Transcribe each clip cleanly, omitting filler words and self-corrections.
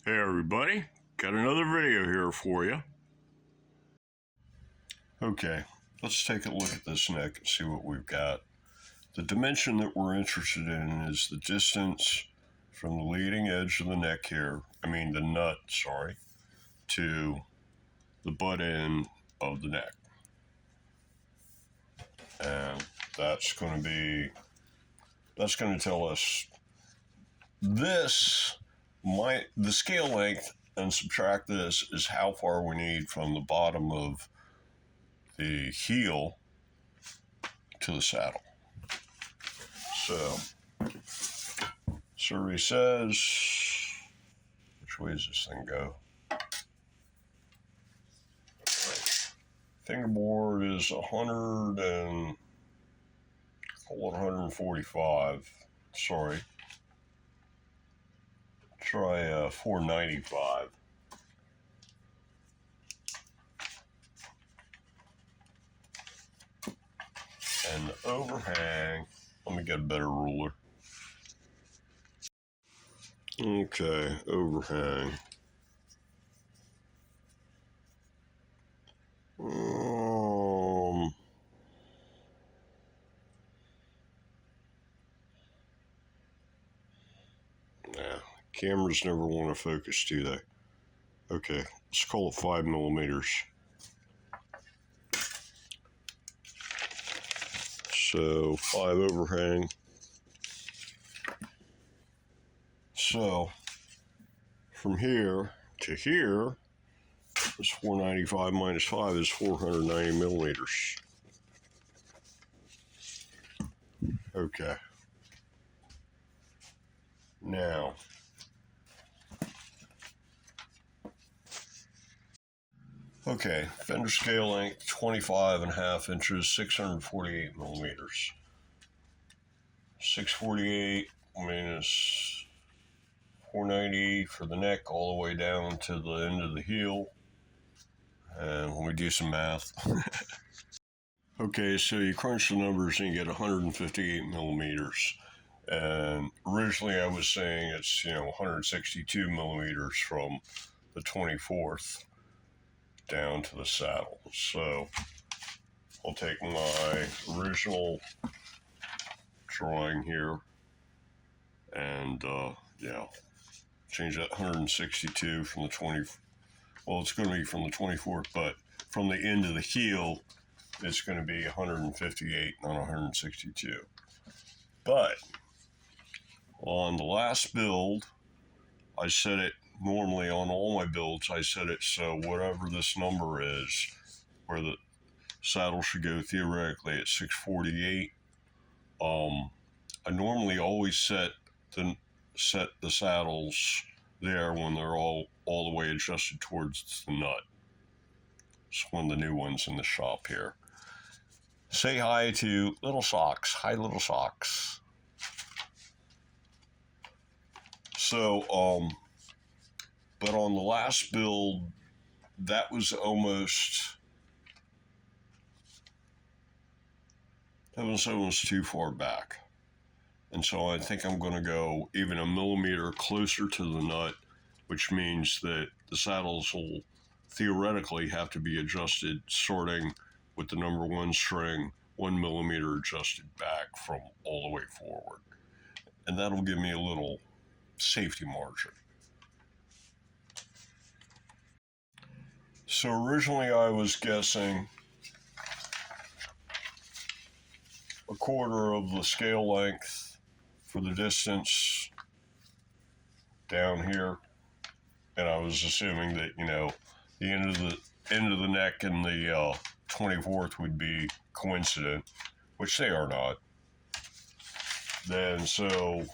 Hey everybody, got another video here for you. Okay, let's take a look at this neck and see what we've got. The dimension that we're interested in is the distance from the leading edge of the neck here, the nut, to the butt end of the neck. And that's going to tell us the scale length, and subtract this is how far we need from the bottom of the heel to the saddle. So, survey says, which way does this thing go? Fingerboard is 145. Sorry. Try 495. And the overhang, let me get a better ruler. Okay, overhang. Cameras never want to focus, do they? Okay, let's call it 5 millimeters. So 5 overhang. So from here to here is 495 minus 5 is 490 millimeters. Okay. Now, fender scale length 25.5 inches, 648 millimeters. 648 minus 490 for the neck all the way down to the end of the heel. And when we do some math. Okay, so you crunch the numbers and you get 158 millimeters. And originally I was saying it's, 162 millimeters from the 24th down to the saddle. So I'll take my original drawing here and change that 162 from the 20. Well, it's going to be from the 24th, but from the end of the heel, it's going to be 158, not 162. But on the last build, I set it, normally on all my builds, I set it so whatever this number is, where the saddle should go theoretically at 648, I normally always set the saddles there when they're all the way adjusted towards the nut. It's one of the new ones in the shop here. Say hi to Little Socks. Hi, Little Socks. So, but on the last build, that was almost too far back. And so I think I'm going to go even a millimeter closer to the nut, which means that the saddles will theoretically have to be adjusted starting with the number 1 string 1 millimeter adjusted back from all the way forward. And that'll give me a little safety margin. So originally I was guessing a quarter of the scale length for the distance down here, and I was assuming that the end of the neck and the 24th would be coincident, which they are not. Then so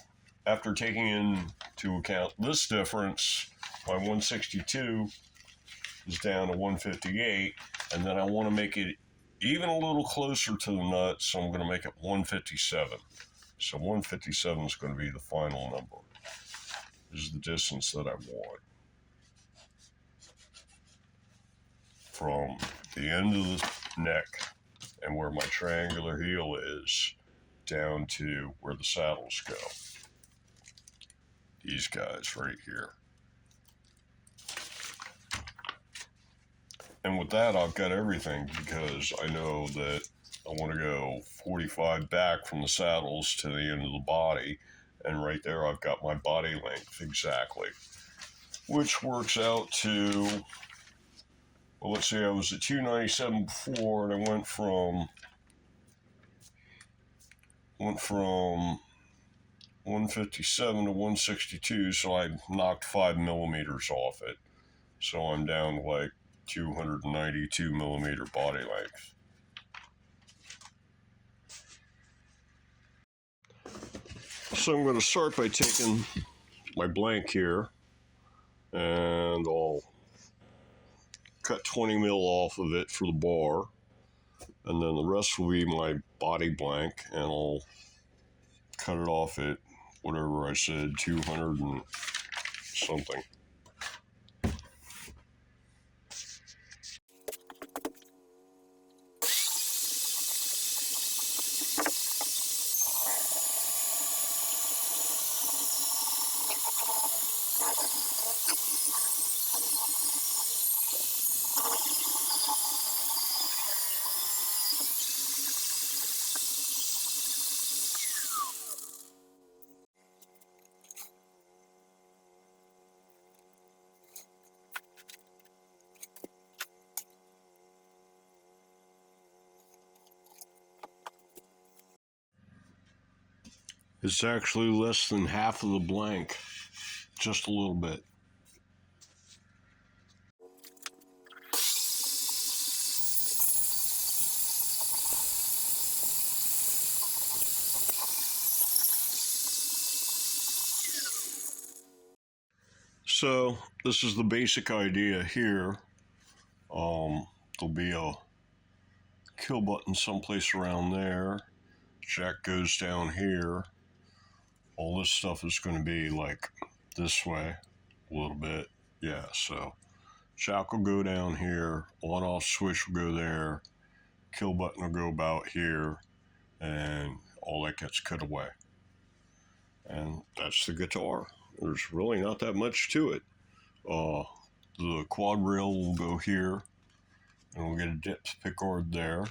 after taking into account this difference, my 162 is down to 158, and then I want to make it even a little closer to the nut, so I'm going to make it 157. So 157 is going to be the final number. This is the distance that I want from the end of the neck and where my triangular heel is down to where the saddles go. These guys right here. And with that, I've got everything because I know that I want to go 45 back from the saddles to the end of the body. And right there, I've got my body length exactly, which works out to, well, let's see, I was at 297 before, and I went from 157 to 162, so I knocked 5 millimeters off it. So I'm down to like 292 millimeter body length. So I'm going to start by taking my blank here, and I'll cut 20 mil off of it for the bar, and then the rest will be my body blank, and I'll cut it off at whatever I said, 200 and something. It's actually less than half of the blank, just a little bit. So this is the basic idea here. There'll be a kill button someplace around there. Jack goes down here. All this stuff is going to be like this way a little bit. Yeah, so jack will go down here. On-off switch will go there. Kill button will go about here. And all that gets cut away. And that's the guitar. There's really not that much to it. The quad rail will go here, and we'll get a dip pickguard there,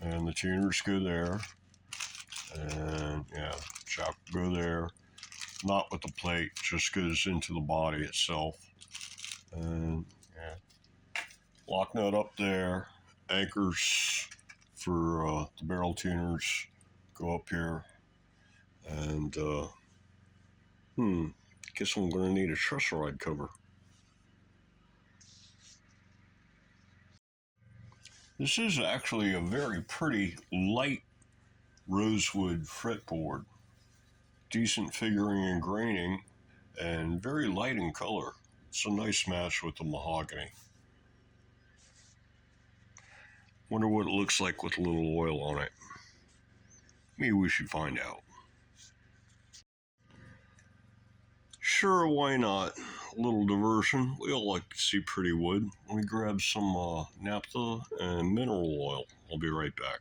and the tuners go there, and yeah, jack will go there, not with the plate, just goes into the body itself, and yeah, lock nut up there, anchors for the barrel tuners go up here, and guess I'm going to need a truss rod cover. This is actually a very pretty light rosewood fretboard. Decent figuring and graining, and very light in color. It's a nice match with the mahogany. Wonder what it looks like with a little oil on it. Maybe we should find out. Sure, why not? A little diversion. We all like to see pretty wood. Let me grab some naphtha and mineral oil. I'll be right back.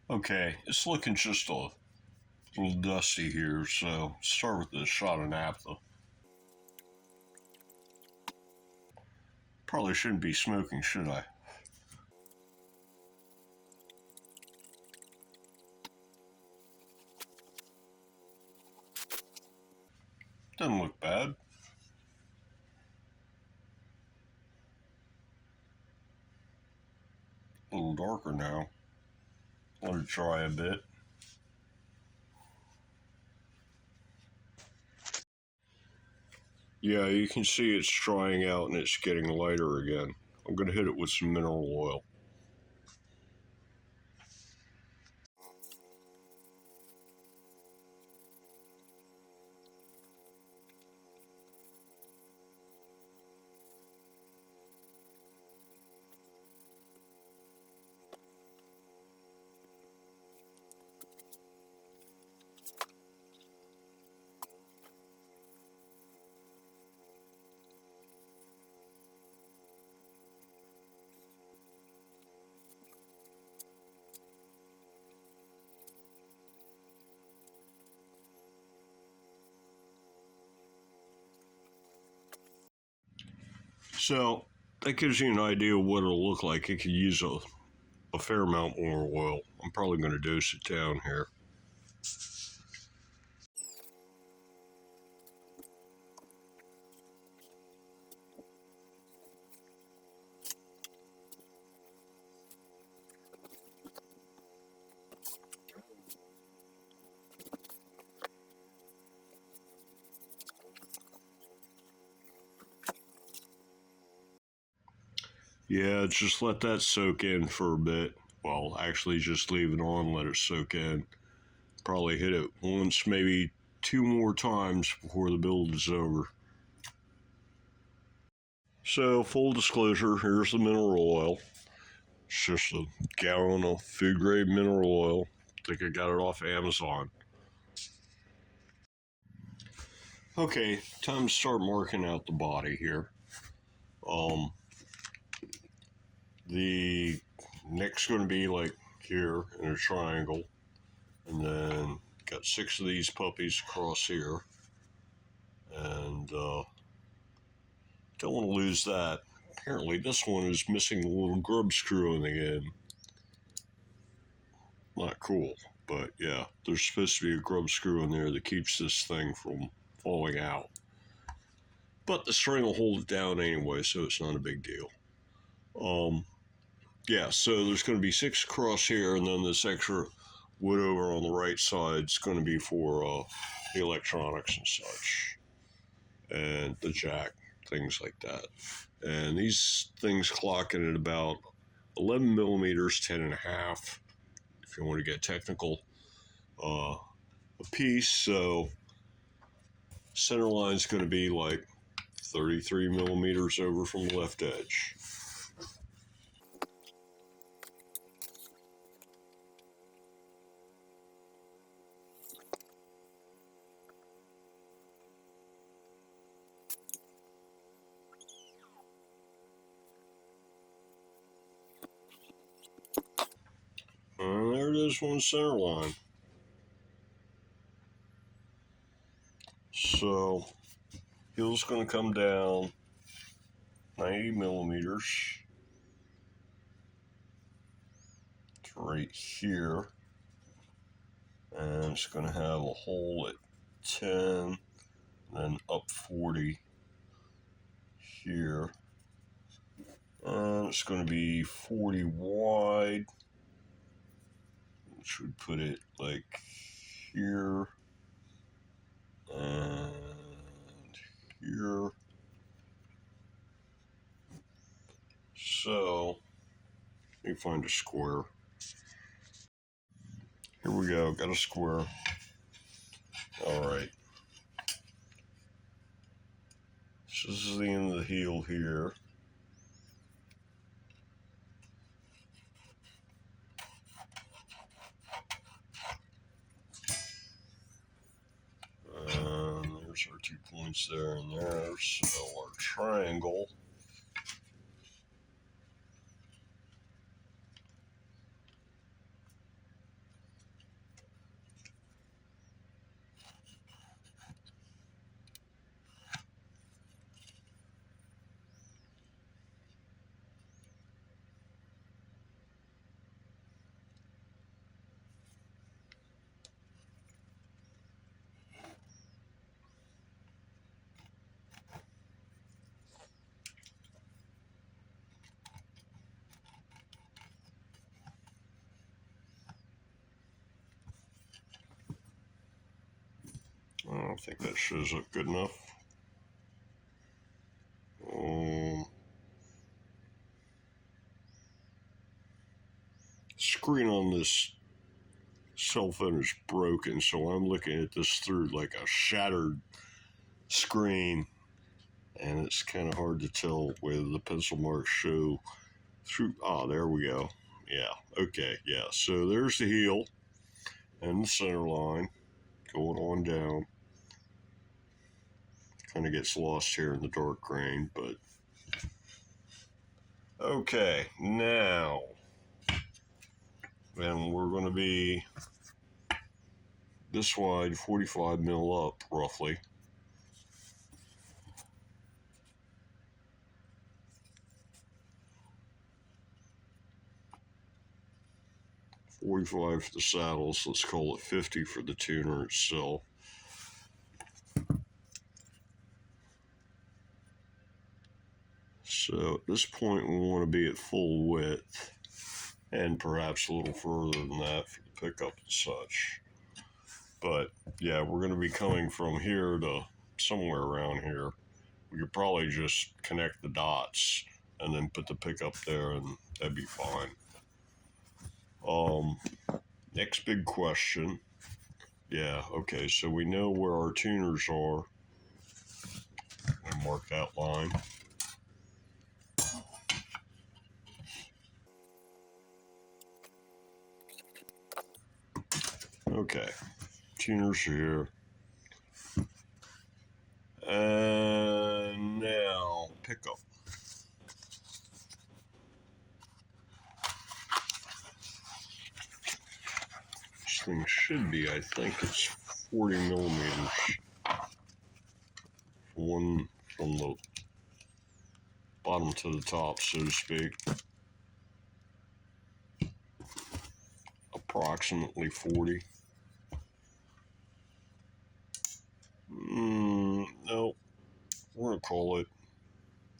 Okay, it's looking just a little dusty here, so start with a shot of naphtha. Probably shouldn't be smoking, should I? Doesn't look bad. A little darker now. Let it dry a bit. Yeah, you can see it's drying out and it's getting lighter again. I'm going to hit it with some mineral oil. So that gives you an idea of what it'll look like. It could use a fair amount more oil. I'm probably going to dose it down here. Yeah, just let that soak in for a bit. Well, actually, just leave it on, let it soak in. Probably hit it once, maybe two more times before the build is over. So, full disclosure, here's the mineral oil. It's just a gallon of food grade mineral oil. I think I got it off Amazon. Okay, time to start marking out the body here. Um, the neck's going to be like here in a triangle, and then got 6 of these puppies across here, and don't want to lose that. Apparently, this one is missing a little grub screw in the end. Not cool, but yeah, there's supposed to be a grub screw in there that keeps this thing from falling out. But the string will hold it down anyway, so it's not a big deal. Yeah, so there's going to be 6 across here, and then this extra wood over on the right side is going to be for the electronics and such, and the jack, things like that. And these things clocking at about 11 millimeters, 10.5, if you want to get technical, a piece. So center line is going to be like 33 millimeters over from the left edge. And there it is on the center line. So heel's going to come down 90 millimeters to right here, and it's going to have a hole at 10, then up 40 here, and it's going to be 40 wide, which would put it like here and here. So let me find a square. Here we go, got a square. All right. So this is the end of the heel here. And there's our 2 points there and there. So our triangle. I don't think that shows up good enough. Screen on this cell phone is broken, so I'm looking at this through like a shattered screen, and it's kind of hard to tell whether the pencil marks show through. Ah, there we go. Yeah, okay, yeah. So there's the heel and the center line going on down. Kind of gets lost here in the dark grain, but okay, now then we're going to be this wide, 45 mil up roughly. 45 for the saddles. Let's call it 50 for the tuner itself. So at this point we want to be at full width, and perhaps a little further than that for the pickup and such. But yeah, we're going to be coming from here to somewhere around here. We could probably just connect the dots and then put the pickup there, and that'd be fine. Next big question. Yeah, okay, so we know where our tuners are. I'll mark that line. Okay, tuners are here. And now pickup. This thing should be, I think it's 40 millimeters. One from the bottom to the top, so to speak. Approximately 40. No, we're gonna call it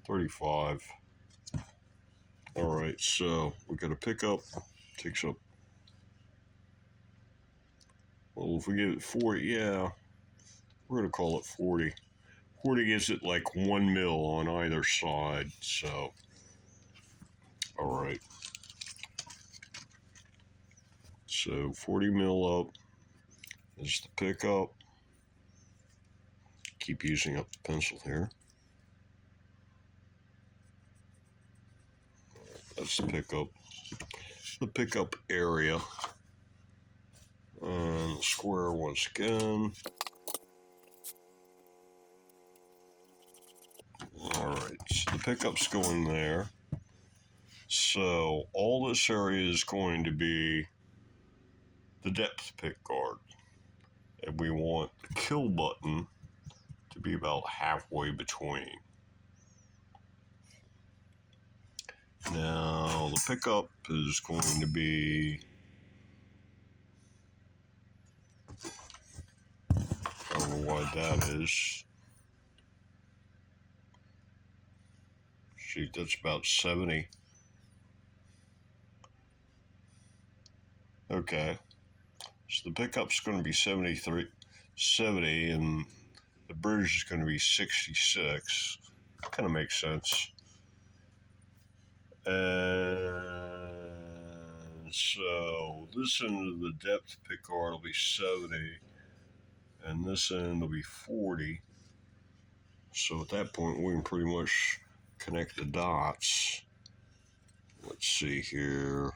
35. All right, so we got a pickup. Takes up. Well, if we give it 40, yeah, we're gonna call it 40. 40 gives it like 1 mil on either side. So, all right. So 40 mil up is the pickup. Keep using up the pencil here. That's the pickup. The pickup area. And the square once again. Alright, so the pickup's going there. So all this area is going to be the depth pick guard. And we want the kill button to be about halfway between. Now the pickup is going to be, I don't know why that is. Shoot, that's about 70. Okay. So the pickup's going to be 70, and the bridge is going to be 66. Kind of makes sense. And so this end of the depth pick guard will be 70, and this end will be 40. So at that point, we can pretty much connect the dots. Let's see here.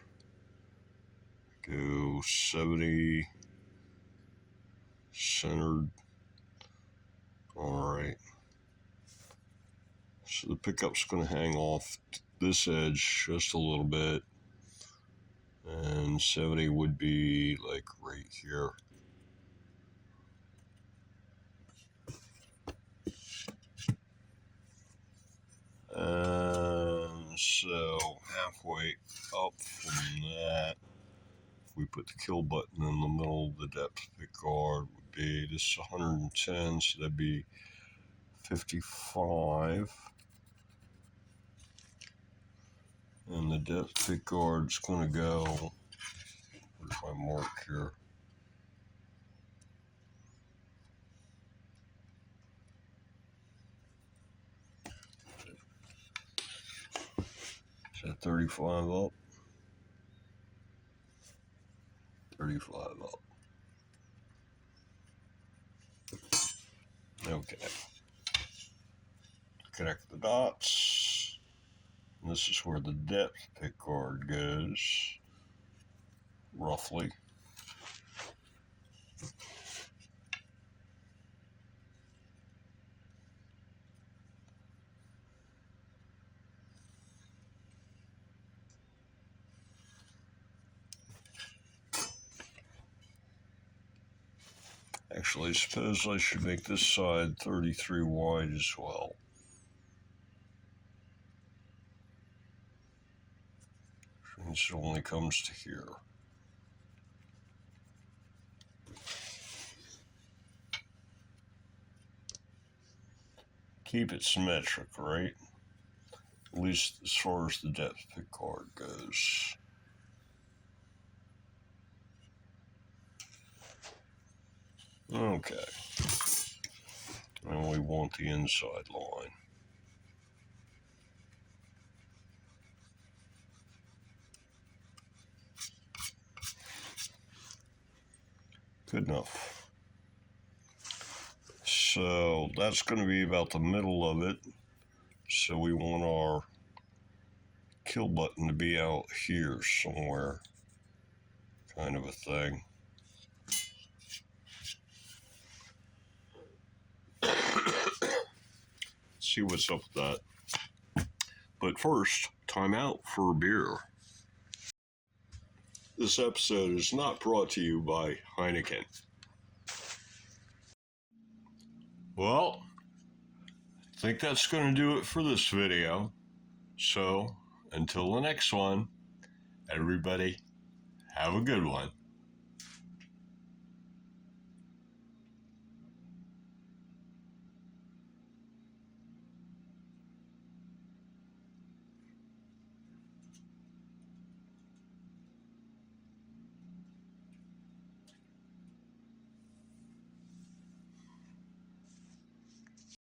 Go 70, centered. All right. So the pickup's going to hang off this edge just a little bit. And 70 would be like right here. And so halfway up from that, if we put the kill button in the middle of the depth pick guard, would be this is 110, so that'd be 55. And the depth pick guard's going to go, where's my mark here? Is that 35 up? 35 up. Okay. Connect the dots. And this is where the depth pick guard goes, roughly. Actually, I suppose I should make this side 33 wide as well. This only comes to here. keep it symmetric, right? At least as far as the depth pick card goes. Okay. And we want the inside line. Good enough. So that's going to be about the middle of it. So we want our kill button to be out here somewhere, kind of a thing. See what's up with that. But first, time out for a beer. This episode is not brought to you by Heineken. Well, I think that's going to do it for this video. So, until the next one, everybody, have a good one.